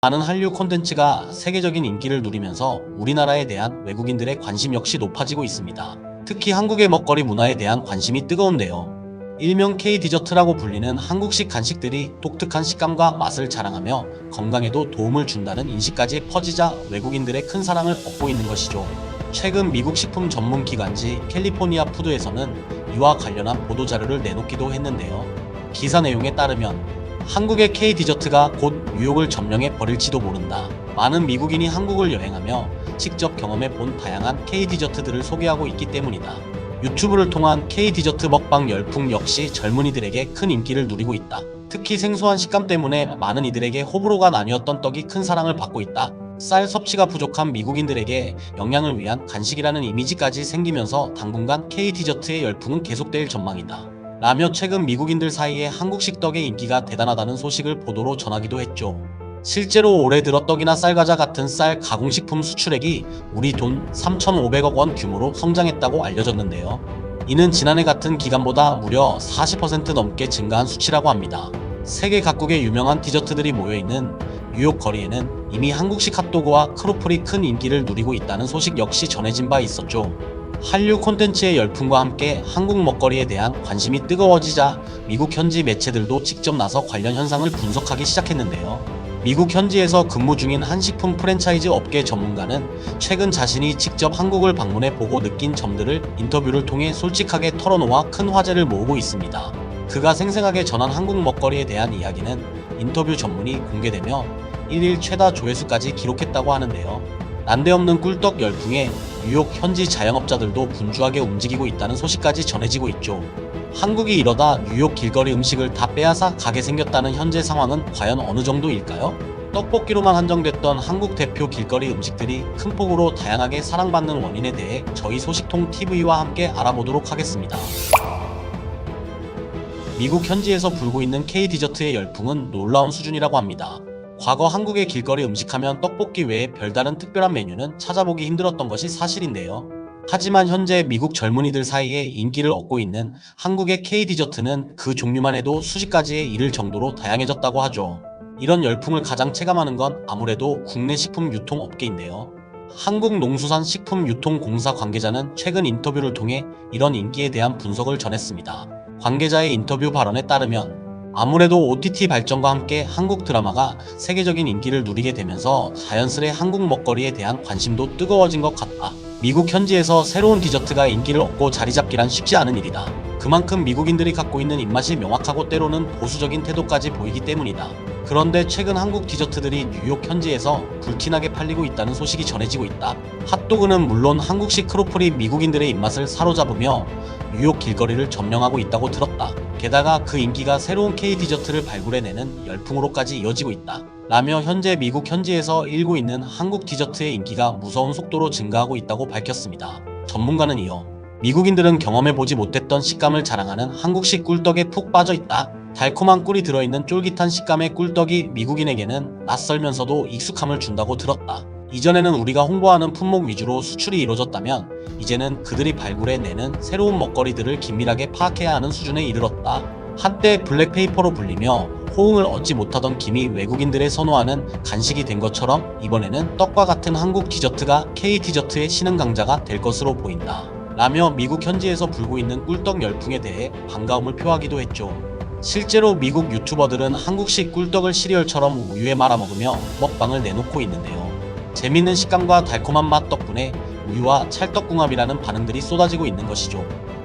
많은 한류 콘텐츠가 세계적인 인기를 누리면서 우리나라에 대한 외국인들의 관심 역시 높아지고 있습니다. 특히 한국의 먹거리 문화에 대한 관심이 뜨거운데요. 일명 K-디저트라고 불리는 한국식 간식들이 독특한 식감과 맛을 자랑하며 건강에도 도움을 준다는 인식까지 퍼지자 외국인들의 큰 사랑을 얻고 있는 것이죠. 최근 미국 식품 전문 기관지 캘리포니아 푸드에서는 이와 관련한 보도자료를 내놓기도 했는데요. 기사 내용에 따르면 한국의 K-디저트가 곧 뉴욕을 점령해 버릴지도 모른다. 많은 미국인이 한국을 여행하며 직접 경험해 본 다양한 K-디저트들을 소개하고 있기 때문이다. 유튜브를 통한 K-디저트 먹방 열풍 역시 젊은이들에게 큰 인기를 누리고 있다. 특히 생소한 식감 때문에 많은 이들에게 호불호가 나뉘었던 떡이 큰 사랑을 받고 있다. 쌀 섭취가 부족한 미국인들에게 영양을 위한 간식이라는 이미지까지 생기면서 당분간 K-디저트의 열풍은 계속될 전망이다. 라며 최근 미국인들 사이에 한국식 떡의 인기가 대단하다는 소식을 보도로 전하기도 했죠. 실제로 올해 들어 떡이나 쌀과자 같은 쌀 가공식품 수출액이 우리 돈 3,500억 원 규모로 성장했다고 알려졌는데요. 이는 지난해 같은 기간보다 무려 40% 넘게 증가한 수치라고 합니다. 세계 각국의 유명한 디저트들이 모여있는 뉴욕 거리에는 이미 한국식 핫도그와 크로플이 큰 인기를 누리고 있다는 소식 역시 전해진 바 있었죠. 한류 콘텐츠의 열풍과 함께 한국 먹거리에 대한 관심이 뜨거워지자 미국 현지 매체들도 직접 나서 관련 현상을 분석하기 시작했는데요. 미국 현지에서 근무 중인 한식품 프랜차이즈 업계 전문가는 최근 자신이 직접 한국을 방문해 보고 느낀 점들을 인터뷰를 통해 솔직하게 털어놓아 큰 화제를 모으고 있습니다. 그가 생생하게 전한 한국 먹거리에 대한 이야기는 인터뷰 전문이 공개되며 1일 최다 조회수까지 기록했다고 하는데요. 난데없는 꿀떡 열풍에 뉴욕 현지 자영업자들도 분주하게 움직이고 있다는 소식까지 전해지고 있죠. 한국이 이러다 뉴욕 길거리 음식을 다 빼앗아 가게 생겼다는 현재 상황은 과연 어느 정도일까요? 떡볶이로만 한정됐던 한국 대표 길거리 음식들이 큰 폭으로 다양하게 사랑받는 원인에 대해 저희 소식통 TV와 함께 알아보도록 하겠습니다. 미국 현지에서 불고 있는 K-디저트의 열풍은 놀라운 수준이라고 합니다. 과거 한국의 길거리 음식하면 떡볶이 외에 별다른 특별한 메뉴는 찾아보기 힘들었던 것이 사실인데요. 하지만 현재 미국 젊은이들 사이에 인기를 얻고 있는 한국의 K-디저트는 그 종류만 해도 수십 가지에 이를 정도로 다양해졌다고 하죠. 이런 열풍을 가장 체감하는 건 아무래도 국내 식품 유통업계인데요. 한국농수산식품유통공사 관계자는 최근 인터뷰를 통해 이런 인기에 대한 분석을 전했습니다. 관계자의 인터뷰 발언에 따르면 아무래도 OTT 발전과 함께 한국 드라마가 세계적인 인기를 누리게 되면서 자연스레 한국 먹거리에 대한 관심도 뜨거워진 것 같다. 미국 현지에서 새로운 디저트가 인기를 얻고 자리잡기란 쉽지 않은 일이다. 그만큼 미국인들이 갖고 있는 입맛이 명확하고 때로는 보수적인 태도까지 보이기 때문이다. 그런데 최근 한국 디저트들이 뉴욕 현지에서 불티나게 팔리고 있다는 소식이 전해지고 있다. 핫도그는 물론 한국식 크로플이 미국인들의 입맛을 사로잡으며 뉴욕 길거리를 점령하고 있다고 들었다. 게다가 그 인기가 새로운 K-디저트를 발굴해내는 열풍으로까지 이어지고 있다. 라며 현재 미국 현지에서 일고 있는 한국 디저트의 인기가 무서운 속도로 증가하고 있다고 밝혔습니다. 전문가는 이어 미국인들은 경험해보지 못했던 식감을 자랑하는 한국식 꿀떡에 푹 빠져있다. 달콤한 꿀이 들어있는 쫄깃한 식감의 꿀떡이 미국인에게는 낯설면서도 익숙함을 준다고 들었다. 이전에는 우리가 홍보하는 품목 위주로 수출이 이루어졌다면 이제는 그들이 발굴해내는 새로운 먹거리들을 긴밀하게 파악해야 하는 수준에 이르렀다. 한때 블랙페이퍼로 불리며 호응을 얻지 못하던 김이 외국인들의 선호하는 간식이 된 것처럼 이번에는 떡과 같은 한국 디저트가 K-디저트의 신흥 강자가 될 것으로 보인다. 라며 미국 현지에서 불고 있는 꿀떡 열풍에 대해 반가움을 표하기도 했죠. 실제로 미국 유튜버들은 한국식 꿀떡을 시리얼처럼 우유에 말아 먹으며 먹방을 내놓고 있는데요. 재밌는 식감과 달콤한 맛 덕분에 우유와 찰떡궁합이라는 반응들이 쏟아지고 있는 것이죠.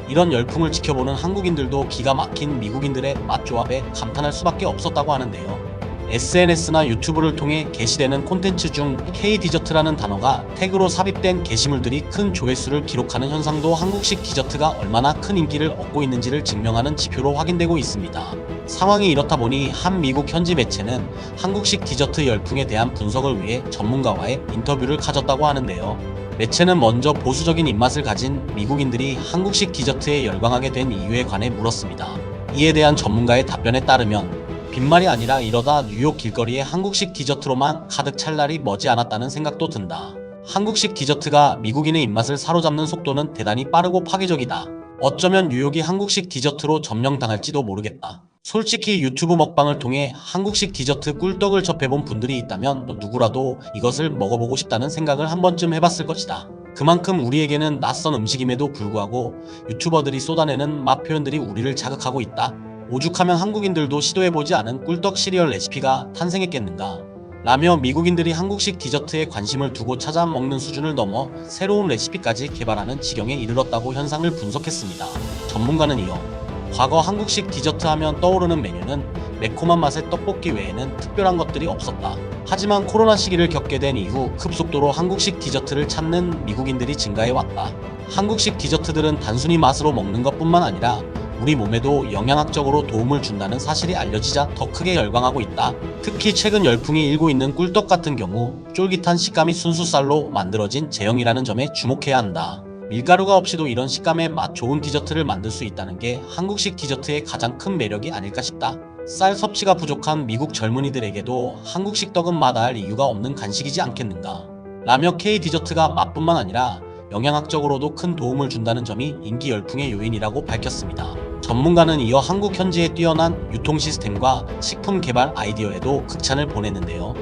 이런 열풍을 지켜보는 한국인들도 기가 막힌 미국인들의 맛조합에 감탄할 수밖에 없었다고 하는데요. SNS나 유튜브를 통해 게시되는 콘텐츠 중 K-디저트라는 단어가 태그로 삽입된 게시물들이 큰 조회수를 기록하는 현상도 한국식 디저트가 얼마나 큰 인기를 얻고 있는지를 증명하는 지표로 확인되고 있습니다. 상황이 이렇다 보니 한 미국 현지 매체는 한국식 디저트 열풍에 대한 분석을 위해 전문가와의 인터뷰를 가졌다고 하는데요. 매체는 먼저 보수적인 입맛을 가진 미국인들이 한국식 디저트에 열광하게 된 이유에 관해 물었습니다. 이에 대한 전문가의 답변에 따르면 빈말이 아니라 이러다 뉴욕 길거리에 한국식 디저트로만 가득 찰 날이 머지않았다는 생각도 든다. 한국식 디저트가 미국인의 입맛을 사로잡는 속도는 대단히 빠르고 파괴적이다. 어쩌면 뉴욕이 한국식 디저트로 점령당할지도 모르겠다. 솔직히 유튜브 먹방을 통해 한국식 디저트 꿀떡을 접해본 분들이 있다면 누구라도 이것을 먹어보고 싶다는 생각을 한 번쯤 해봤을 것이다. 그만큼 우리에게는 낯선 음식임에도 불구하고 유튜버들이 쏟아내는 맛 표현들이 우리를 자극하고 있다. 오죽하면 한국인들도 시도해보지 않은 꿀떡 시리얼 레시피가 탄생했겠는가. 라며 미국인들이 한국식 디저트에 관심을 두고 찾아 먹는 수준을 넘어 새로운 레시피까지 개발하는 지경에 이르렀다고 현상을 분석했습니다. 전문가는 이어 과거 한국식 디저트 하면 떠오르는 메뉴는 매콤한 맛의 떡볶이 외에는 특별한 것들이 없었다. 하지만 코로나 시기를 겪게 된 이후 급속도로 한국식 디저트를 찾는 미국인들이 증가해왔다. 한국식 디저트들은 단순히 맛으로 먹는 것뿐만 아니라 우리 몸에도 영양학적으로 도움을 준다는 사실이 알려지자 더 크게 열광하고 있다. 특히 최근 열풍이 일고 있는 꿀떡 같은 경우 쫄깃한 식감이 순수쌀로 만들어진 제형이라는 점에 주목해야 한다. 밀가루가 없이도 이런 식감의 맛 좋은 디저트를 만들 수 있다는 게 한국식 디저트의 가장 큰 매력이 아닐까 싶다. 쌀 섭취가 부족한 미국 젊은이들에게도 한국식 떡은 마다할 이유가 없는 간식이지 않겠는가. 라며 K 디저트가 맛뿐만 아니라 영양학적으로도 큰 도움을 준다는 점이 인기 열풍의 요인이라고 밝혔습니다. 전문가는 이어 한국 현지의 뛰어난 유통 시스템과 식품 개발 아이디어에도 극찬을 보냈는데요.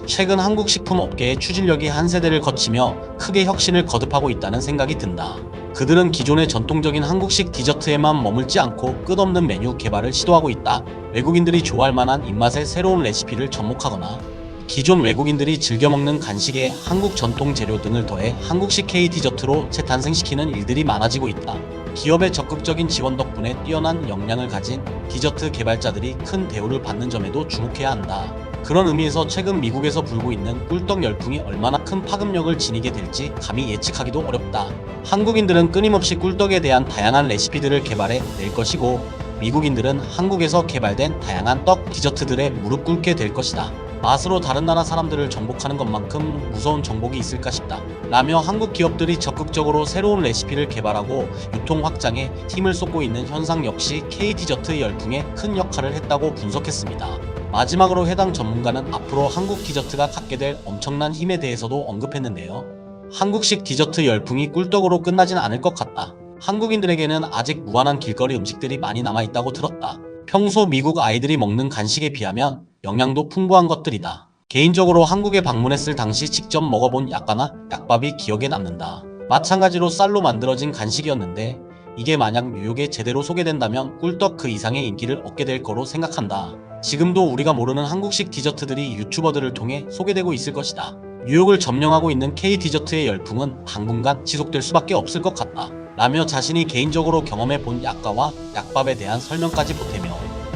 최근 한국 식품 업계의 추진력이 한 세대를 거치며 크게 혁신을 거듭하고 있다는 생각이 든다. 그들은 기존의 전통적인 한국식 디저트에만 머물지 않고 끝없는 메뉴 개발을 시도하고 있다. 외국인들이 좋아할 만한 입맛의 새로운 레시피를 접목하거나 기존 외국인들이 즐겨 먹는 간식에 한국 전통 재료 등을 더해 한국식 K 디저트로 재탄생시키는 일들이 많아지고 있다. 기업의 적극적인 지원 덕분에 뛰어난 역량을 가진 디저트 개발자들이 큰 대우를 받는 점에도 주목해야 한다. 그런 의미에서 최근 미국에서 불고 있는 꿀떡 열풍이 얼마나 큰 파급력을 지니게 될지 감히 예측하기도 어렵다. 한국인들은 끊임없이 꿀떡에 대한 다양한 레시피들을 개발해 낼 것이고 미국인들은 한국에서 개발된 다양한 떡 디저트들에 무릎 꿇게 될 것이다. 맛으로 다른 나라 사람들을 정복하는 것만큼 무서운 정복이 있을까 싶다. 라며 한국 기업들이 적극적으로 새로운 레시피를 개발하고 유통 확장에 힘을 쏟고 있는 현상 역시 K 디저트 열풍에 큰 역할을 했다고 분석했습니다. 마지막으로 해당 전문가는 앞으로 한국 디저트가 갖게 될 엄청난 힘에 대해서도 언급했는데요. 한국식 디저트 열풍이 꿀떡으로 끝나진 않을 것 같다. 한국인들에게는 아직 무한한 길거리 음식들이 많이 남아있다고 들었다. 평소 미국 아이들이 먹는 간식에 비하면 영양도 풍부한 것들이다. 개인적으로 한국에 방문했을 당시 직접 먹어본 약과나 약밥이 기억에 남는다. 마찬가지로 쌀로 만들어진 간식이었는데 이게 만약 뉴욕에 제대로 소개된다면 꿀떡 그 이상의 인기를 얻게 될 거로 생각한다. 지금도 우리가 모르는 한국식 디저트들이 유튜버들을 통해 소개되고 있을 것이다. 뉴욕을 점령하고 있는 K 디저트의 열풍은 당분간 지속될 수밖에 없을 것 같다. 라며 자신이 개인적으로 경험해 본 약과와 약밥에 대한 설명까지 보태며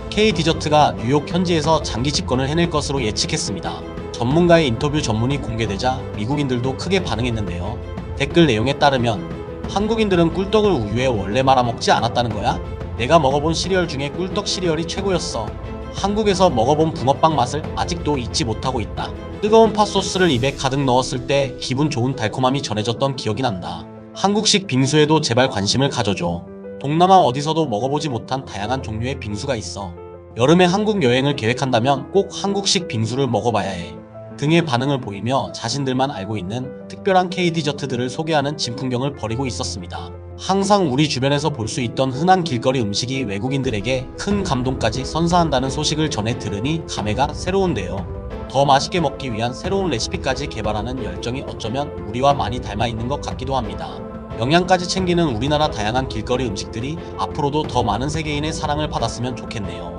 K 디저트가 뉴욕 현지에서 장기 집권을 해낼 것으로 예측했습니다. 전문가의 인터뷰 전문이 공개되자 미국인들도 크게 반응했는데요. 댓글 내용에 따르면 한국인들은 꿀떡을 우유에 원래 말아먹지 않았다는 거야? 내가 먹어본 시리얼 중에 꿀떡 시리얼이 최고였어. 한국에서 먹어본 붕어빵 맛을 아직도 잊지 못하고 있다. 뜨거운 팥소스를 입에 가득 넣었을 때 기분 좋은 달콤함이 전해졌던 기억이 난다. 한국식 빙수에도 제발 관심을 가져줘. 동남아 어디서도 먹어보지 못한 다양한 종류의 빙수가 있어. 여름에 한국 여행을 계획한다면 꼭 한국식 빙수를 먹어봐야 해. 등의 반응을 보이며 자신들만 알고 있는 특별한 K 디저트들을 소개하는 진풍경을 벌이고 있었습니다. 항상 우리 주변에서 볼 수 있던 흔한 길거리 음식이 외국인들에게 큰 감동까지 선사한다는 소식을 전해 들으니 감회가 새로운데요. 더 맛있게 먹기 위한 새로운 레시피까지 개발하는 열정이 어쩌면 우리와 많이 닮아 있는 것 같기도 합니다. 영양까지 챙기는 우리나라 다양한 길거리 음식들이 앞으로도 더 많은 세계인의 사랑을 받았으면 좋겠네요.